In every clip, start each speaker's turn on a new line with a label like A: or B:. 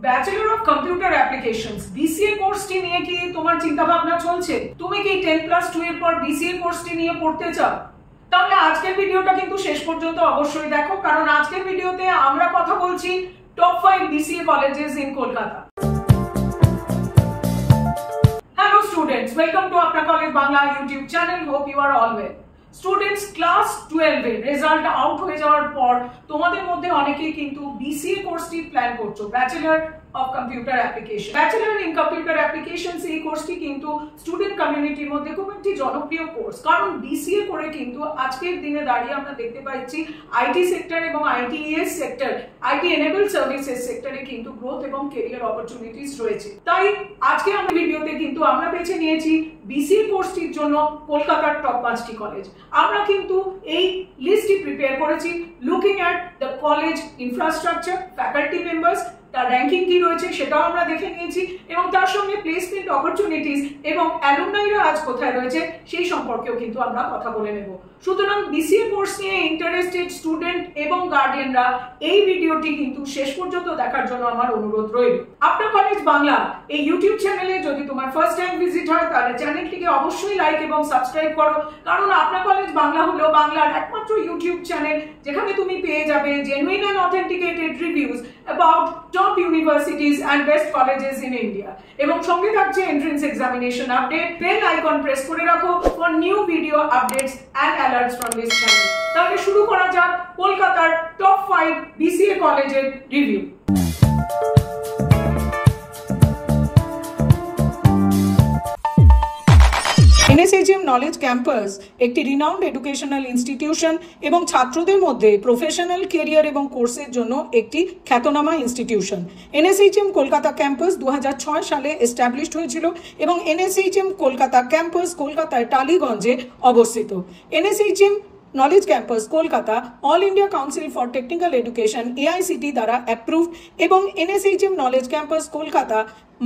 A: Bachelor of computer applications BCA কোর্সটি নিয়ে কি তোমার চিন্তা ভাবনা চলছে? তুমি কি 10+2 এর পর বিসিএ কোর্সটি নিয়ে পড়তে চাও? তাহলে আজকের ভিডিওটা কিন্তু শেষ পর্যন্ত অবশ্যই দেখো, কারণ আজকের ভিডিওতে আমরা কথা বলছি top 5 BCA colleges in Kolkata. Hello students, welcome to Apna College Bangla YouTube channel. Hope you are all well. Students class 12 এর রেজাল্ট আউট হয়ে যাওয়ার পর তোমাদের মধ্যে অনেকেই কিন্তু বিসিএ কোর্সটি প্ল্যান করছো, bachelor of computer application. Bachelor in computer applications এই কোর্সটি কিন্তু স্টুডেন্ট কমিউনিটির মধ্যে খুব একটি জনপ্রিয় কোর্স, কারণ বিসিএ করে কিন্তু আজকের দিনে দাঁড়িয়ে আমরা দেখতে পাচ্ছি আইটি সেক্টর এবং ITES sector, IT enable services সেক্টরে কিন্তু গ্রোথ এবং ক্যারিয়ার অপরচুনিটিস রয়েছে। তাই আজকে আমরা ভিডিওতে কিন্তু আমরা বেছে নিয়েছি বিসিএ কোর্সটির জন্য কলকাতার টপ 5টি কলেজ। আমরা কিন্তু এই লিস্টটি প্রিপেয়ার করেছি looking at the college infrastructure, faculty members, তার র্যাঙ্কিং কি রয়েছে সেটাও আমরা দেখে নিয়েছি, এবং তার সঙ্গে প্লেসমেন্ট অপরচুনিটিস এবং অ্যালুমনাইরা আজ কোথায় রয়েছে সেই সম্পর্কেও কিন্তু আমরা কথা বলে নেব। সুতরাং বিসিএ কোর্স নিয়ে ইন্টারেস্টেড স্টুডেন্ট এবং গার্ডিয়ানরা এই ভিডিওটি কিন্তু শেষ পর্যন্ত দেখার জন্য আমার অনুরোধ রইল। আপনা কলেজ বাংলা এই ইউটিউব চ্যানেলে যদি তোমার ফার্স্ট টাইম ভিজিট হয় তাহলে চ্যানেলটিকে অবশ্যই লাইক এবং সাবস্ক্রাইব করো, কারণ আপনা কলেজ বাংলা হলো বাংলার একমাত্র ইউটিউব চ্যানেল যেখানে তুমি পেয়ে যাবে genuine and authenticated reviews about top universities and best colleges in India, এবং সঙ্গে থাকছে entrance examination update. Bell icon press করে রাখো for new video updates and alerts from this channel. তাহলে শুরু করা যাক কলকাতার টপ 5 বিসিএ কলেজের রিভিউ। NSHM নলেজ ক্যাম্পাস একটি রিনাউন্ড এডুকেশনাল ইনস্টিটিউশন এবং ছাত্রদের মধ্যে প্রফেশনাল ক্যারিয়ার এবং কোর্সের জন্য একটি খ্যাতনামা ইনস্টিটিউশন। NSHM কলকাতা ক্যাম্পাস 2006 সালে এস্টাবলিশড হয়েছিল এবং NSHM কলকাতা ক্যাম্পাস কলকাতার টালিগঞ্জে অবস্থিত। NSHM knowledge campus Kolkata all India council for technical education AICT দ্বারা অ্যাপ্রুভড এবং NSHM নলেজ ক্যাম্পাস কলকাতা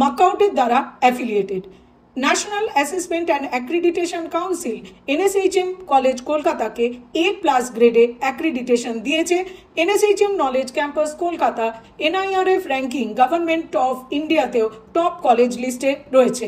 A: মাকআউটের দ্বারা affiliated. National assessment and accreditation council NSHM college কলকাতাকে A+ গ্রেডে অ্যাক্রিডিটেশন দিয়েছে। NSHM knowledge campus Kolkata NIRF ranking government of ইন্ডিয়াতেও top college লিস্টে রয়েছে।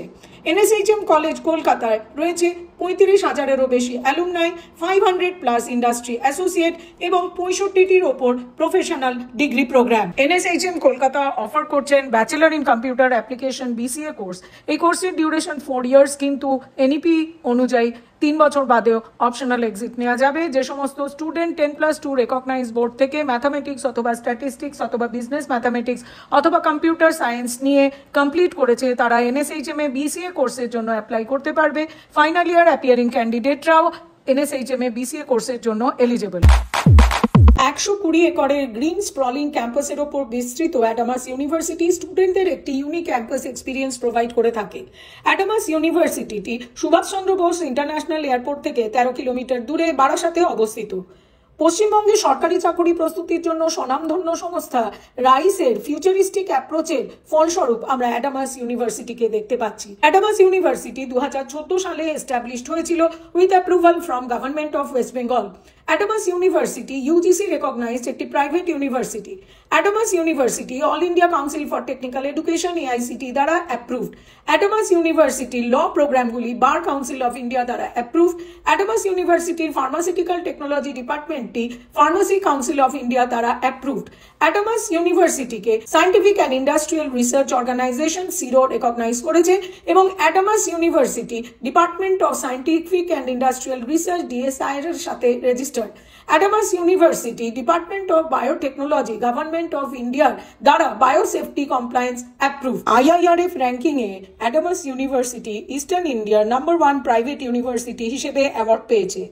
A: NSHM কলেজ কলকাতায় রয়েছে 35,000-এরও বেশি অ্যালুমনাই, 500+ ইন্ডাস্ট্রি অ্যাসোসিয়েট এবং 65টির ওপর professional degree program. NSHM Kolkata offer করছেন bachelor in computer application BCA course. এই কোর্সের ডিউরেশন 4 ইয়ার্স, কিন্তু NEP অনুযায়ী 3 বছর বাদেও অপশনাল এক্সিট নেওয়া যাবে। যে সমস্ত স্টুডেন্ট 10+2 রেকগনাইজ বোর্ড থেকে ম্যাথামেটিক্স অথবা স্ট্যাটিস্টিক্স অথবা বিজনেস ম্যাথামেটিক্স অথবা কম্পিউটার সায়েন্স নিয়ে কমপ্লিট করেছে তারা NSHM এ BCA কোর্সের জন্য অ্যাপ্লাই করতে পারবে। ফাইনাল ইয়ার অ্যাপিয়ারিং ক্যান্ডিডেটরাও NSHM এ BCA কোর্সের জন্য এলিজিবল। 120 একরের গ্রিন স্প্রলিং ক্যাম্পাসের ওপর বিস্তৃত অ্যাডামাস ইউনিভার্সিটি স্টুডেন্টদের একটি ইউনিক ক্যাম্পাস এক্সপিরিয়েন্স প্রোভাইড করে থাকে। অ্যাডামাস ইউনিভার্সিটিটি সুভাষচন্দ্র বোস ইন্টারন্যাশনাল এয়ারপোর্ট থেকে 13 কিলোমিটার দূরে বারাসাতে অবস্থিত। পশ্চিমবঙ্গে সরকারি চাকরি প্রস্তুতির জন্য স্বনামধন্য সংস্থা রাইসের ফিউচারিস্টিক অ্যাপ্রোচের ফলস্বরূপ আমরা অ্যাডামাস ইউনিভার্সিটিকে দেখতে পাচ্ছি। অ্যাডামাস ইউনিভার্সিটি 2014 সালে এস্টাবলিশড হয়েছিল with approval from government of West Bengal. Adamas university UGC recognised একটি private university. Adamas university all India council for technical education AICT দ্বারা অ্যাপ্রুভড। অ্যাডামাস ইউনিভার্সিটির ল প্রোগ্রামগুলি বার কাউন্সিল অফ ইন্ডিয়া দ্বারা অ্যাপ্রুভড। অ্যাডামাস ইউনিভার্সিটির pharmaceutical technology ডিপার্টমেন্টটি pharmacy council of India দ্বারা approved. Adamas ইউনিভার্সিটিকে scientific and industrial research organisation SIRO recognise করেছে এবং Adamas university department of scientific and industrial research DSIR এর সাথে registered. Adamas university department of biotechnology government of ইন্ডিয়ার দ্বারা biosafety compliance approve. IIRF ranking এ Adamas university eastern ইন্ডিয়ার number 1 private university হিসেবে award পেয়েছে।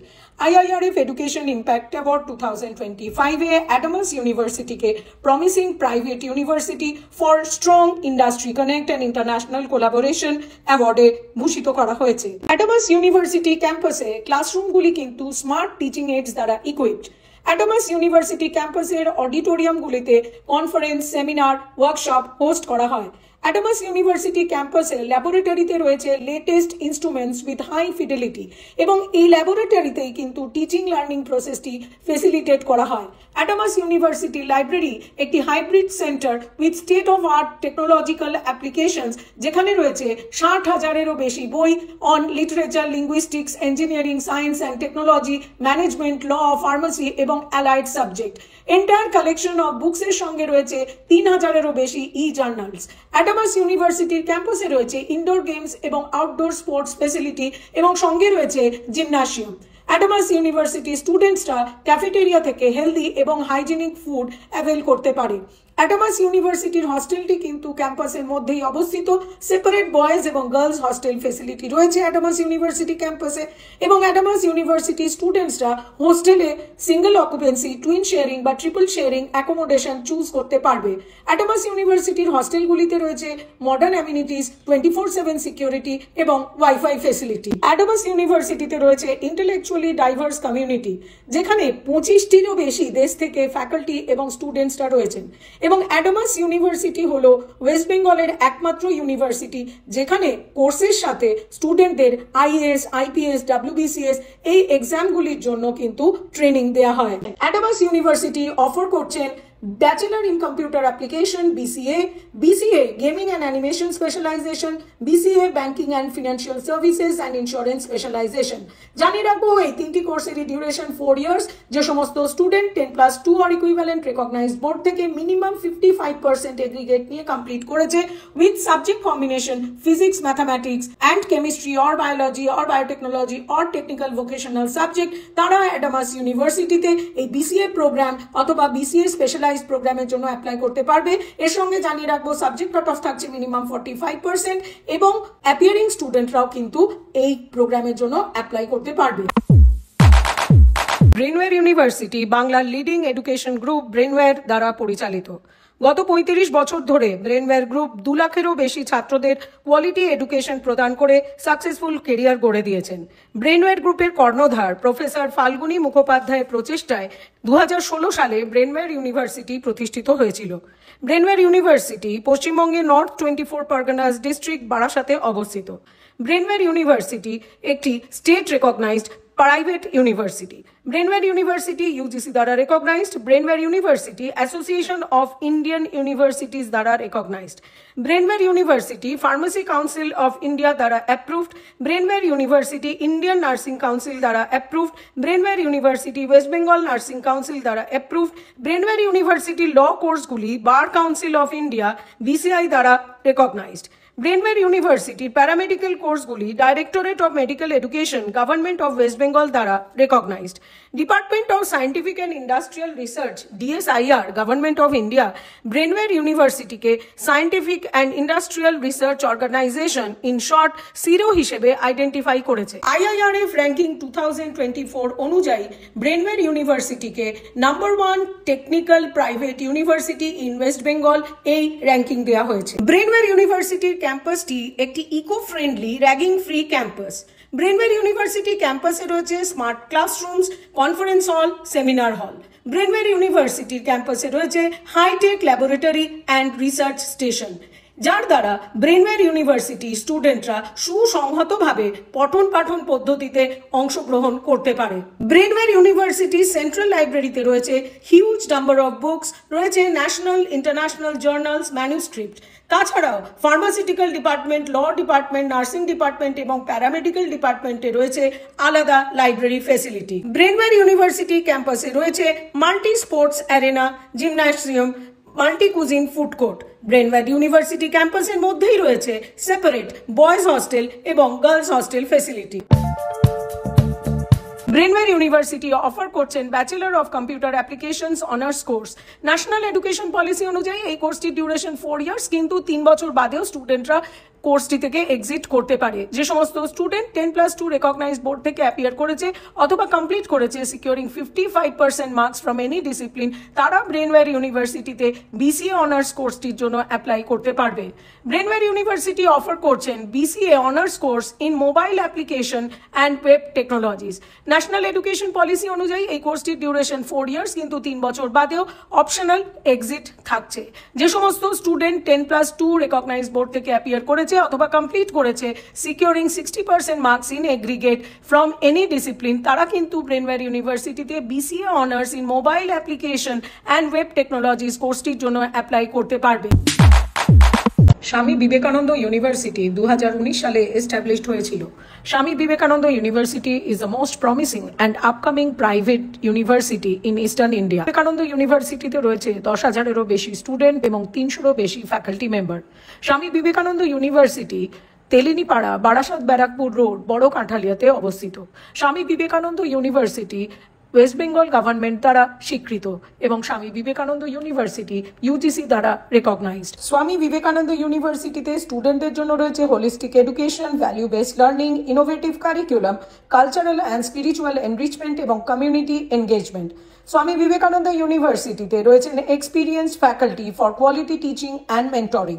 A: IIRF এডুকেশন ইম্প্যাক্ট অ্যাওয়ার্ড 2025 এ Adamas ইউনিভার্সিটিকে promising private university for strong industry connect and international collaboration অ্যাওয়ার্ডে ভূষিত করা হয়েছে। অ্যাডামাস ইউনিভার্সিটি ক্যাম্পাসে ক্লাসরুমগুলি কিন্তু স্মার্ট টিচিং এইডস দ্বারা ইকুইপড। অ্যাডামাস ইউনিভার্সিটি ক্যাম্পাসের অডিটোরিয়ামগুলিতে কনফারেন্স, সেমিনার, ওয়ার্কশপ হোস্ট করা হয়। অ্যাডামাস ইউনিভার্সিটি ক্যাম্পাসে ল্যাবরেটরিতে রয়েছে latest instruments with high fidelity এবং এই ল্যাবরেটরিতেই কিন্তু টিচিং লার্নিং প্রসেসটি ফেসিলিটেট করা হয়। অ্যাডামাস ইউনিভার্সিটি লাইব্রেরি একটি hybrid centre with state of art technological applications, যেখানে রয়েছে 60,000-এরও বেশি বই on literature, linguistics, engineering, science and technology, management, law, pharmacy এবং allied subject. Entire collection of বুকসের সঙ্গে রয়েছে 3,000-এরও বেশি জার্নালস। অ্যাডামাস ইউনিভার্সিটির ক্যাম্পাসে রয়েছে ইনডোর গেমস এবং আউটডোর স্পোর্টস ফেসিলিটি এবং সঙ্গে রয়েছে জিমনাসিয়াম। অ্যাডামাস ইউনিভার্সিটি স্টুডেন্টসরা ক্যাফেটেরিয়া থেকে হেলদি এবং হাইজেনিক ফুড অ্যাভেল করতে পারে। অ্যাডামাস ইউনিভার্সিটির হস্টেলটি কিন্তু ক্যাম্পাসের মধ্যেই অবস্থিত। সেপারেট বয়েজ এবং গার্লস হস্টেল ফেসিলিটি রয়েছে অ্যাডামাস ইউনিভার্সিটি ক্যাম্পাসে এবং অ্যাডামাস ইউনিভার্সিটি স্টুডেন্টসরা হোস্টেলে সিঙ্গেল অকুপেন্সি, টুইন শেয়ারিং বা ট্রিপল শেয়ারিং অ্যাকোমোডেশন চুজ করতে পারবে। অ্যাডামাস ইউনিভার্সিটির হস্টেলগুলিতে রয়েছে মডার্ন অ্যামিনিটিস, 24/7 সিকিউরিটি এবং ওয়াইফাই ফেসিলিটি। অ্যাডামাস ইউনিভার্সিটিতে রয়েছে ইন্টেলেকচুয়ালি ডাইভার্স কমিউনিটি, যেখানে 25টিরও বেশি দেশ থেকে ফ্যাকাল্টি এবং স্টুডেন্টসরা রয়েছেন। এবং অ্যাডামাস ইউনিভার্সিটি হলো ওয়েস্ট বেঙ্গলের একমাত্র ইউনিভার্সিটি যেখানে কোর্সের সাথে স্টুডেন্টদের আইএএস, আইপিএস, ডাব্লিউবিসিএস এই এক্সামগুলির জন্য কিন্তু ট্রেনিং দেওয়া হয়। অ্যাডামাস ইউনিভার্সিটি অফার করছেন Bachelor in Computer Application BCA, BCA Gaming and Animation Specialization, BCA Banking and Financial Services and Insurance Specialization। জানিয়ে রাখবো এই তিনটি কোর্সেরই ডিউরেশন 4 ইয়ার্স, যে সমস্ত student 10+2 or equivalent recognized board থেকে মিনিমাম 55% এগ্রিগেট নিয়ে কমপ্লিট করেছে with subject combination physics, mathematics and chemistry or biology or biotechnology or technical vocational subject, তারা অ্যাডামাস ইউনিভার্সিটিতে এই BCA প্রোগ্রাম অথবা BCA স্পেশালাইজড প্রোগ্রামের জন্য অ্যাপ্লাই করতে পারবে। এর সঙ্গে জানিয়ে রাখবো সাবজেক্ট কাট অফ থাকছে মিনিমাম 45% এবং অ্যাপিয়ারিং স্টুডেন্টরাও কিন্তু এই প্রোগ্রামের জন্য অ্যাপ্লাই করতে পারবে। ব্রেনওয়্যার ইউনিভার্সিটি বাংলার লিডিং এডুকেশন গ্রুপ ব্রেনওয়্যার দ্বারা পরিচালিত। গত 35 বছর ধরে ব্রেনওয়্যার গ্রুপ 2 লাখেরও বেশি ছাত্রদের কোয়ালিটি এডুকেশন প্রদান করে সাকসেসফুল কেরিয়ার গড়ে দিয়েছেন। ব্রেনওয়্যার গ্রুপের কর্ণধার প্রফেসর ফাল্গুনী মুখোপাধ্যায়ের প্রচেষ্টায় 2016 সালে ব্রেনওয়্যার ইউনিভার্সিটি প্রতিষ্ঠিত হয়েছিল। ব্রেনওয়্যার ইউনিভার্সিটি পশ্চিমবঙ্গের নর্থ 24 পরগনাস ডিস্ট্রিক্ট বারাসাতে অবস্থিত। ব্রেনওয়্যার ইউনিভার্সিটি একটি state recognised private university. Brainware university UGC দ্বারা recognised. Brainware university association of Indian universities দ্বারা recognised. Brainware university pharmacy council of India দ্বারা approved. Brainware university Indian nursing council দ্বারা approved. Brainware university West Bengal nursing council দ্বারা approved. Brainware university law কোর্সগুলি bar council of India BCI দ্বারা recognised. Brainware ইউনিভার্সিটির paramedical কোর্সগুলি directorate of medical education government of West Bengal দ্বারা recognised. Department of scientific and industrial research DSIR government of India Brainware ইউনিভার্সিটিকে scientific and industrial research organisation in short SIRO হিসেবে identify করেছে। IIRF ranking 2024 অনুযায়ী Brainware ইউনিভার্সিটিকে number 1 technical private university in West Bengal এই ranking দেওয়া হয়েছে। Brainware ইউনিভার্সিটির ক্যাম্পাসটি একটি eco friendly, ragging free campus. Brainware university ক্যাম্পাসে রয়েছে smart classrooms, conference hall, seminar hall. Brainware ইউনিভার্সিটির ক্যাম্পাসে রয়েছে hitech laboratory and research station, যার দ্বারা ব্রেনওয়্যার ইউনিভার্সিটি স্টুডেন্টরা সুসংহতভাবে পঠন পাঠন পদ্ধতিতে অংশগ্রহণ করতে পারে। ব্রেনওয়্যার ইউনিভার্সিটি সেন্ট্রাল লাইব্রেরিতে রয়েছে হিউজ নাম্বার অফ বুকস, রয়েছে ন্যাশনাল ইন্টারন্যাশনাল জার্নালস, ম্যানুস্ক্রিপ্ট। তাছাড়াও pharmaceutical department, law department, nursing department এবং প্যারামেডিক্যাল ডিপার্টমেন্টে রয়েছে আলাদা লাইব্রেরি ফেসিলিটি। ব্রেনওয়্যার ইউনিভার্সিটি ক্যাম্পাসে রয়েছে multi sports arena, gymnasium, multi cuisine food court. Brainware university ক্যাম্পাসের মধ্যেই রয়েছে সেপারেট বয়েজ হস্টেল এবং girls hostel facility. Brainware university offer করছেন bachelor of computer applications honours course. National education policy অনুযায়ী এই কোর্সটির duration 4 years, কিন্তু 3 বছর বাদেও স্টুডেন্টরা কোর্সটি থেকে এক্সিট করতে পারে। যে সমস্ত স্টুডেন্ট 10+2 রেকগনাইজড বোর্ড থেকে অ্যাপিয়ার করেছে অথবা কমপ্লিট করেছে securing 55% marks from any discipline, তারা ব্রেনওয়্যার ইউনিভার্সিটিতে BCA অনার্স কোর্সটির জন্য অ্যাপ্লাই করতে পারবে। ব্রেনওয়্যার ইউনিভার্সিটি অফার করছেন BCA honours course in mobile application and web technologies. National national education policy অনুযায়ী এই কোর্সটির ডিউরেশন 4 ইয়ার্স, কিন্তু 3 বছর বাদেও অপশনাল এক্সিট থাকছে। যে সমস্ত স্টুডেন্ট 10+2 রেকগনাইজ বোর্ড থেকে অ্যাপিয়ার করেছে অথবা কমপ্লিট করেছে securing 60% marks in aggregate from any discipline, তারা কিন্তু ব্রেনওয়্যার ইউনিভার্সিটিতে BCA honours in mobile application and web technologies কোর্সটির জন্য অ্যাপ্লাই করতে পারবে। স্বামী বিবেকানন্দ ইউনিভার্সিটি 2019 সালে এস্টাবলিশড হয়েছিল। Swami Vivekananda university is the most promising and upcoming private university in eastern India. Vivekananda ইউনিভার্সিটিতে রয়েছে 10,000-এরও বেশি স্টুডেন্ট এবং 300-রও বেশি faculty member. Swami Vivekananda university তেলিনীপাড়া, Barasat, Barrackpore road, বড় কাঁঠালিয়াতে অবস্থিত। স্বামী বিবেকানন্দ ইউনিভার্সিটি ওয়েস্ট বেঙ্গল গভর্নমেন্ট দ্বারা স্বীকৃত এবং স্বামী বিবেকানন্দ ইউনিভার্সিটি ইউজিসি দ্বারা রেকগনাইজড। স্বামী বিবেকানন্দ ইউনিভার্সিটিতে স্টুডেন্টদের জন্য রয়েছে holistic education, value based learning, innovative curriculum, cultural and spiritual enrichment এবং কমিউনিটি এনগেজমেন্ট। স্বামী বিবেকানন্দ ইউনিভার্সিটিতে রয়েছেন experienced faculty for quality teaching and mentoring.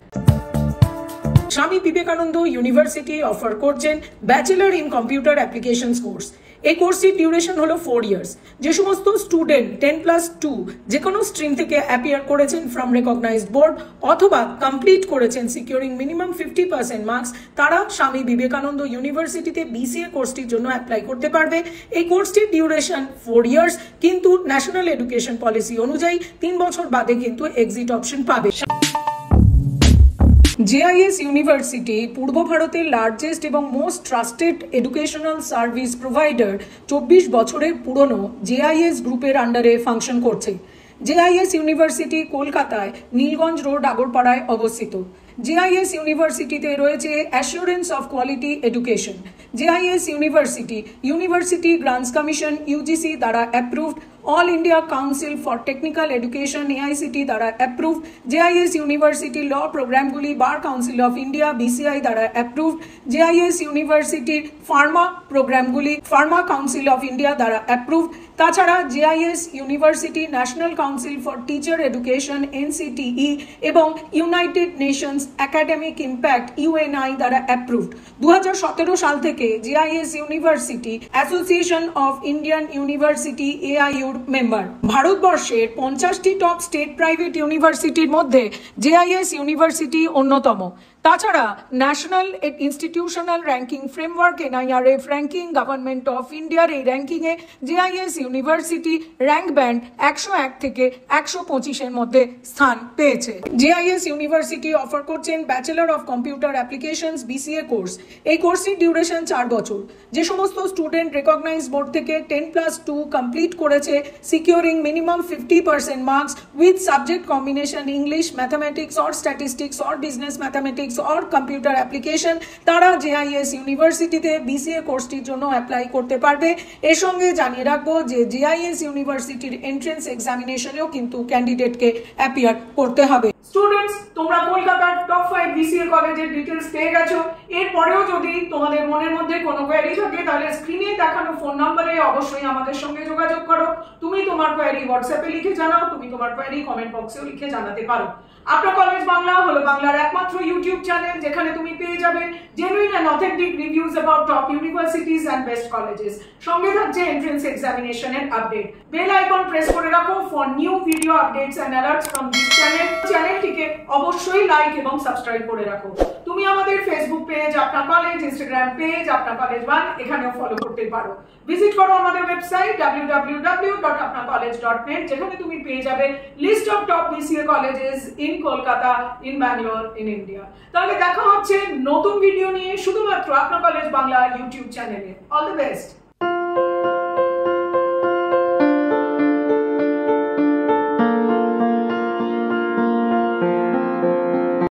A: Swami Vivekananda university offer করছেন bachelor in computer applications course. এই কোর্সটির ডিউরেশন হলো 4 ইয়ার্স। যে সমস্ত স্টুডেন্ট 10+2 যে কোনো স্ট্রিম থেকে অ্যাপিয়ার করেছেন ফ্রম রেকগনাইজড বোর্ড অথবা কমপ্লিট করেছেন সিকিউরিং মিনিমাম 50% মার্কস, তারা স্বামী বিবেকানন্দ ইউনিভার্সিটিতে বিসিএ কোর্সটির জন্য অ্যাপ্লাই করতে পারবে। এই কোর্সটির ডিউরেশন 4 ইয়ার্স, কিন্তু ন্যাশনাল এডুকেশন পলিসি অনুযায়ী 3 বছর বাদে কিন্তু এক্সিট অপশন পাবে। JIS ইউনিভার্সিটি পূর্ব ভারতের লার্জেস্ট এবং most trusted educational service provider 24 বছরের পুরনো JIS গ্রুপের আন্ডারে ফাংশন করছে। JIS ইউনিভার্সিটি কলকাতায় নীলগঞ্জ রোড, আগরপাড়ায় অবস্থিত। JIS ইউনিভার্সিটিতে রয়েছে assurance of quality education. JIS university grants commission UGC দ্বারা approved, all India council for technical education AICT দ্বারা অ্যাপ্রুভড। JIS ইউনিভার্সিটি ল প্রোগ্রামগুলি bar council of India BCI দ্বারা approved. JIS ইউনিভার্সিটির pharma প্রোগ্রামগুলি pharma council of India দ্বারা approved. তাছাড়া JIS university national council for teacher education NCTE এবং united nations academic impact UNI দ্বারা approved. 2017 সাল থেকে JIS university association of Indian university AIUর মেম্বার। ভারতবর্ষের 50টি টপ স্টেট প্রাইভেট ইউনিভার্সিটির মধ্যে JIS ইউনিভার্সিটি অন্যতম। তাছাড়া national institutional ranking framework NIRF ranking government of ইন্ডিয়ার এই র্যাঙ্কিংয়ে JIS ইউনিভার্সিটি র্যাঙ্ক ব্যান্ড 101 থেকে 125-এর মধ্যে স্থান পেয়েছে। JIS ইউনিভার্সিটি অফার করছেন bachelor of computer applications BCA course. এই কোর্সটির ডিউরেশন 4 বছর। যে সমস্ত স্টুডেন্ট রেকগনাইজ বোর্ড থেকে 10+2 কমপ্লিট করেছে securing minimum 50% marks with subject combination English, mathematics or statistics or business mathematics or computer application, তারা JIS ইউনিভার্সিটিতে BCA কোর্সটির জন্য অ্যাপ্লাই করতে পারবে। এর সঙ্গে জানিয়ে রাখবো যে JIS ইউনিভার্সিটির এন্ট্রেন্স এক্সামিনেশনেও কিন্তু ক্যান্ডিডেটকে অ্যাপিয়ার করতে হবে। স্টুডেন্টস, তোমরা কলকাতার টপ 5 BCA কলেজের ডিটেলস পেয়ে গেছো। এরপরেও যদি তোমাদের মনের মধ্যে কোনো কোয়েরি থাকে তাহলে স্ক্রিনে দেখানো ফোন নম্বরে অবশ্যই আমাদের সঙ্গে যোগাযোগ করো। তুমি তোমার কোয়েরি হোয়াটসঅ্যাপে লিখে জানাও, তুমি তোমার কোয়েরি কমেন্ট বক্সেও লিখে জানাতে পারো। আপনার কলেজ বাংলা হলো বাংলার একমাত্র ইউটিউব চ্যানেল যেখানে তুমি পেয়ে যাবে genuine and authentic reviews about top universities and best colleges. সঙ্গে থাকছে এন্ট্রেন্স এক্সামিনেশনের আপডেট। বেল আইকন প্রেস করে রাখো for new video updates and alerts from this channel. চ্যানেলটিকে অবশ্যই লাইক এবং সাবস্ক্রাইব করে রাখো। তুমি আমাদের ফেসবুক পেজ আপনার কলেজ, ইনস্টাগ্রাম পেজ আপনার কলেজ 1 এখানেও ফলো করতে পারো। ভিজিট করো আমাদের ওয়েবসাইট www.apnacollege.net যেখানে তুমি পেয়ে যাবে list of top BCA colleges in Kolkata, in Bangalore, in India. তাহলে দেখা হচ্ছে নতুন ভিডিও নিয়ে শুধুমাত্র আপনার কলেজ বাংলা ইউটিউব চ্যানেলে। All the best.